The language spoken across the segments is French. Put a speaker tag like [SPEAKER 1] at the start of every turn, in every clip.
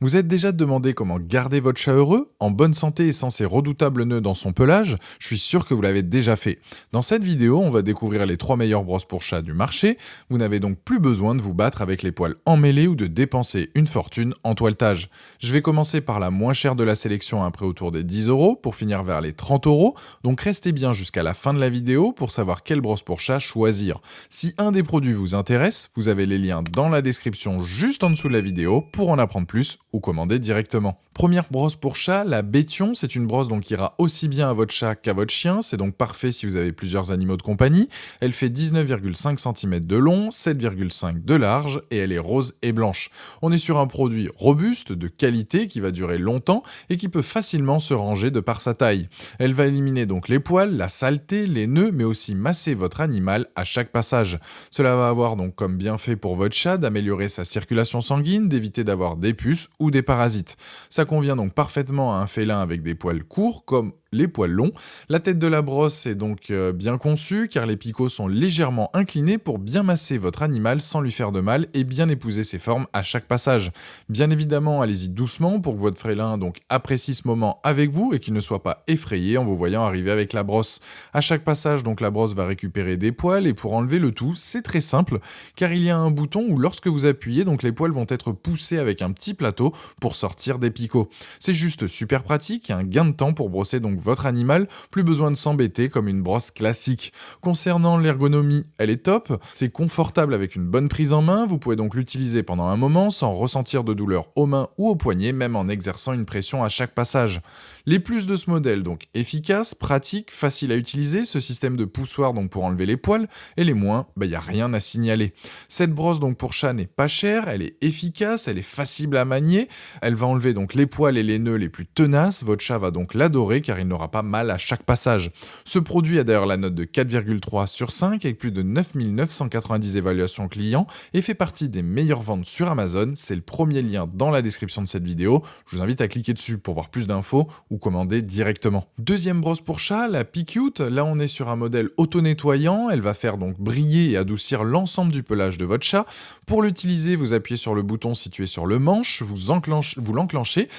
[SPEAKER 1] Vous êtes déjà demandé comment garder votre chat heureux, en bonne santé et sans ses redoutables nœuds dans son pelage? Je suis sûr que vous l'avez déjà fait. Dans cette vidéo, on va découvrir les 3 meilleures brosses pour chat du marché. Vous n'avez donc plus besoin de vous battre avec les poils emmêlés ou de dépenser une fortune en toilettage. Je vais commencer par la moins chère de la sélection à un prix autour des 10 euros pour finir vers les 30 euros. Donc restez bien jusqu'à la fin de la vidéo pour savoir quelle brosse pour chat choisir. Si un des produits vous intéresse, vous avez les liens dans la description juste en dessous de la vidéo pour en apprendre plus ou commander directement. Première brosse pour chat, la Bétion, c'est une brosse donc qui ira aussi bien à votre chat qu'à votre chien, c'est donc parfait si vous avez plusieurs animaux de compagnie. Elle fait 19,5 cm de long, 7,5 de large et elle est rose et blanche. On est sur un produit robuste, de qualité, qui va durer longtemps et qui peut facilement se ranger de par sa taille. Elle va éliminer donc les poils, la saleté, les nœuds, mais aussi masser votre animal à chaque passage. Cela va avoir donc comme bienfait pour votre chat d'améliorer sa circulation sanguine, d'éviter d'avoir des puces ou des parasites. Ça convient donc parfaitement à un félin avec des poils courts comme les poils longs. La tête de la brosse est donc bien conçue car les picots sont légèrement inclinés pour bien masser votre animal sans lui faire de mal et bien épouser ses formes à chaque passage. Bien évidemment, allez-y doucement pour que votre félin donc apprécie ce moment avec vous et qu'il ne soit pas effrayé en vous voyant arriver avec la brosse. À chaque passage, donc la brosse va récupérer des poils et pour enlever le tout, c'est très simple car il y a un bouton où lorsque vous appuyez, donc les poils vont être poussés avec un petit plateau pour sortir des picots. C'est juste super pratique et un gain de temps pour brosser donc votre animal, plus besoin de s'embêter comme une brosse classique. Concernant l'ergonomie, elle est top, c'est confortable avec une bonne prise en main, vous pouvez donc l'utiliser pendant un moment sans ressentir de douleur aux mains ou aux poignets, même en exerçant une pression à chaque passage. Les plus de ce modèle, donc efficace, pratique, facile à utiliser, ce système de poussoir donc pour enlever les poils, et les moins, y a rien à signaler. Cette brosse donc pour chat n'est pas chère, elle est efficace, elle est facile à manier, elle va enlever donc les poils et les nœuds les plus tenaces, votre chat va donc l'adorer car il n'aura pas mal à chaque passage. Ce produit a d'ailleurs la note de 4,3 sur 5 avec plus de 990 évaluations clients et fait partie des meilleures ventes sur Amazon, c'est le premier lien dans la description de cette vidéo, je vous invite à cliquer dessus pour voir plus d'infos ou commander directement. Deuxième brosse pour chat, la P-Cute, là on est sur un modèle auto-nettoyant, elle va faire donc briller et adoucir l'ensemble du pelage de votre chat. Pour l'utiliser, vous appuyez sur le bouton situé sur le manche, vous l'enclenchez,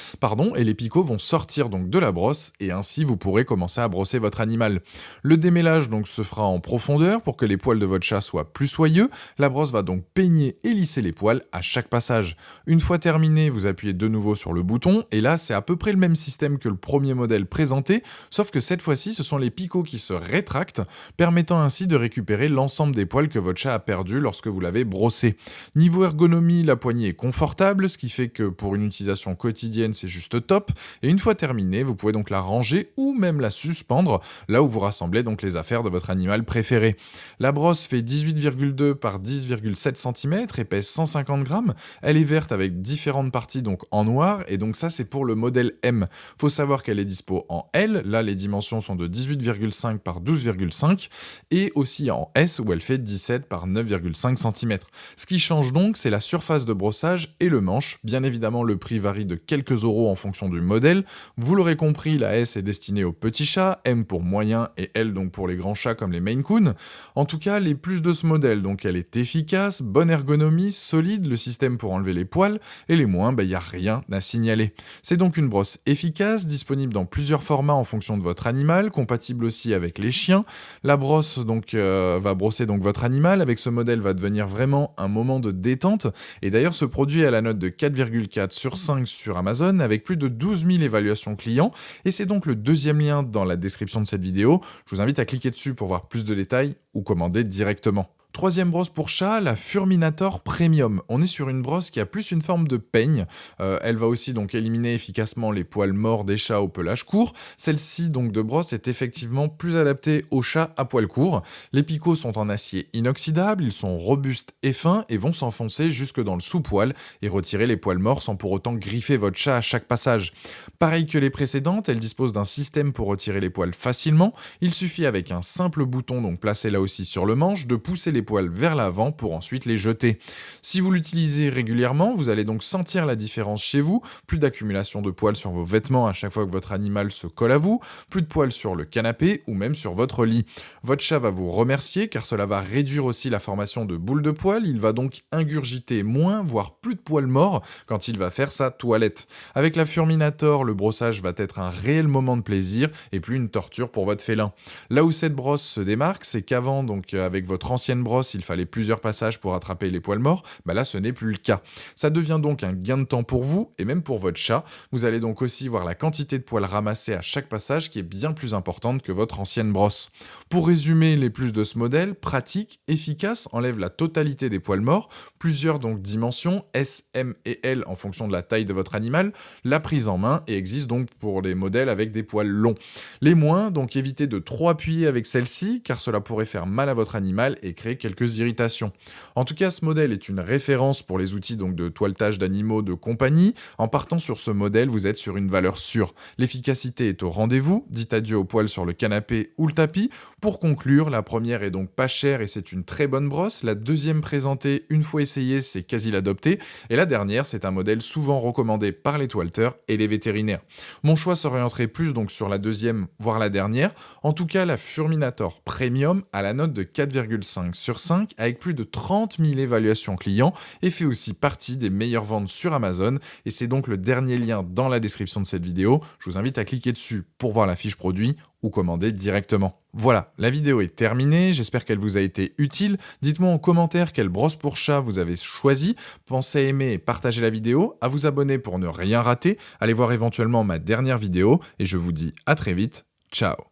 [SPEAKER 1] et les picots vont sortir donc de la brosse et ainsi vous pourrez commencer à brosser votre animal. Le démêlage donc se fera en profondeur pour que les poils de votre chat soient plus soyeux. La brosse va donc peigner et lisser les poils à chaque passage. Une fois terminé, vous appuyez de nouveau sur le bouton et là c'est à peu près le même système que le premier modèle présenté, sauf que cette fois-ci ce sont les picots qui se rétractent, permettant ainsi de récupérer l'ensemble des poils que votre chat a perdu lorsque vous l'avez brossé. Niveau ergonomie, la poignée est confortable, ce qui fait que pour une utilisation quotidienne c'est juste top, et une fois terminée, vous pouvez donc la ranger ou même la suspendre, là où vous rassemblez donc les affaires de votre animal préféré. La brosse fait 18,2 par 10,7 cm et pèse 150 grammes, elle est verte avec différentes parties donc en noir, et donc ça c'est pour le modèle M. Faut savoir qu'elle est dispo en L, là les dimensions sont de 18,5 par 12,5, et aussi en S où elle fait 17 par 9,5 cm. Ce qui change donc, c'est la surface de brossage et le manche. Bien évidemment, le prix varie de quelques euros en fonction du modèle. Vous l'aurez compris, la S est destinée aux petits chats, M pour moyen et L donc pour les grands chats comme les Maine Coon. En tout cas, les plus de ce modèle, donc elle est efficace, bonne ergonomie, solide, le système pour enlever les poils, et les moins, y a rien à signaler. C'est donc une brosse efficace, disponible dans plusieurs formats en fonction de votre animal, compatible aussi avec les chiens. La brosse donc va brosser donc votre animal, avec ce modèle va devenir vraiment un moment de détente, et d'ailleurs ce produit a la note de 4,4 sur 5 sur Amazon avec plus de 12 000 évaluations clients, et c'est donc le deuxième lien dans la description de cette vidéo, je vous invite à cliquer dessus pour voir plus de détails ou commander directement. Troisième brosse pour chat, la Furminator Premium. On est sur une brosse qui a plus une forme de peigne. Elle va aussi donc éliminer efficacement les poils morts des chats au pelage court. Celle-ci donc de brosse est effectivement plus adaptée aux chats à poils courts. Les picots sont en acier inoxydable, ils sont robustes et fins et vont s'enfoncer jusque dans le sous-poil et retirer les poils morts sans pour autant griffer votre chat à chaque passage. Pareil que les précédentes, elle dispose d'un système pour retirer les poils facilement. Il suffit avec un simple bouton donc placé là aussi sur le manche de pousser les les poils vers l'avant pour ensuite les jeter. Si vous l'utilisez régulièrement, vous allez donc sentir la différence chez vous, plus d'accumulation de poils sur vos vêtements à chaque fois que votre animal se colle à vous, plus de poils sur le canapé ou même sur votre lit. Votre chat va vous remercier car cela va réduire aussi la formation de boules de poils, il va donc ingurgiter moins, voire plus de poils morts quand il va faire sa toilette. Avec la Furminator, le brossage va être un réel moment de plaisir et plus une torture pour votre félin. Là où cette brosse se démarque, c'est qu'avant, donc avec votre ancienne brosse, il fallait plusieurs passages pour attraper les poils morts, là ce n'est plus le cas. Ça devient donc un gain de temps pour vous et même pour votre chat. Vous allez donc aussi voir la quantité de poils ramassés à chaque passage qui est bien plus importante que votre ancienne brosse. Pour résumer les plus de ce modèle, pratique, efficace, enlève la totalité des poils morts, plusieurs donc dimensions, S, M et L en fonction de la taille de votre animal, la prise en main et existe donc pour les modèles avec des poils longs. Les moins, donc évitez de trop appuyer avec celle-ci car cela pourrait faire mal à votre animal et créer quelques irritations. En tout cas, ce modèle est une référence pour les outils donc de toilettage d'animaux de compagnie. En partant sur ce modèle, vous êtes sur une valeur sûre. L'efficacité est au rendez-vous, dites adieu aux poils sur le canapé ou le tapis. Pour conclure, la première est donc pas chère et c'est une très bonne brosse. La deuxième présentée, une fois essayée, c'est quasi l'adopter. Et la dernière, c'est un modèle souvent recommandé par les toileteurs et les vétérinaires. Mon choix s'orienterait plus donc sur la deuxième, voire la dernière. En tout cas, la Furminator Premium a la note de 4,5 sur 5 avec plus de 30 000 évaluations clients et fait aussi partie des meilleures ventes sur Amazon. Et c'est donc le dernier lien dans la description de cette vidéo. Je vous invite à cliquer dessus pour voir la fiche produit ou commander directement. Voilà, la vidéo est terminée, j'espère qu'elle vous a été utile. Dites-moi en commentaire quelle brosse pour chat vous avez choisi. Pensez à aimer et partager la vidéo, à vous abonner pour ne rien rater. Allez voir éventuellement ma dernière vidéo et je vous dis à très vite. Ciao.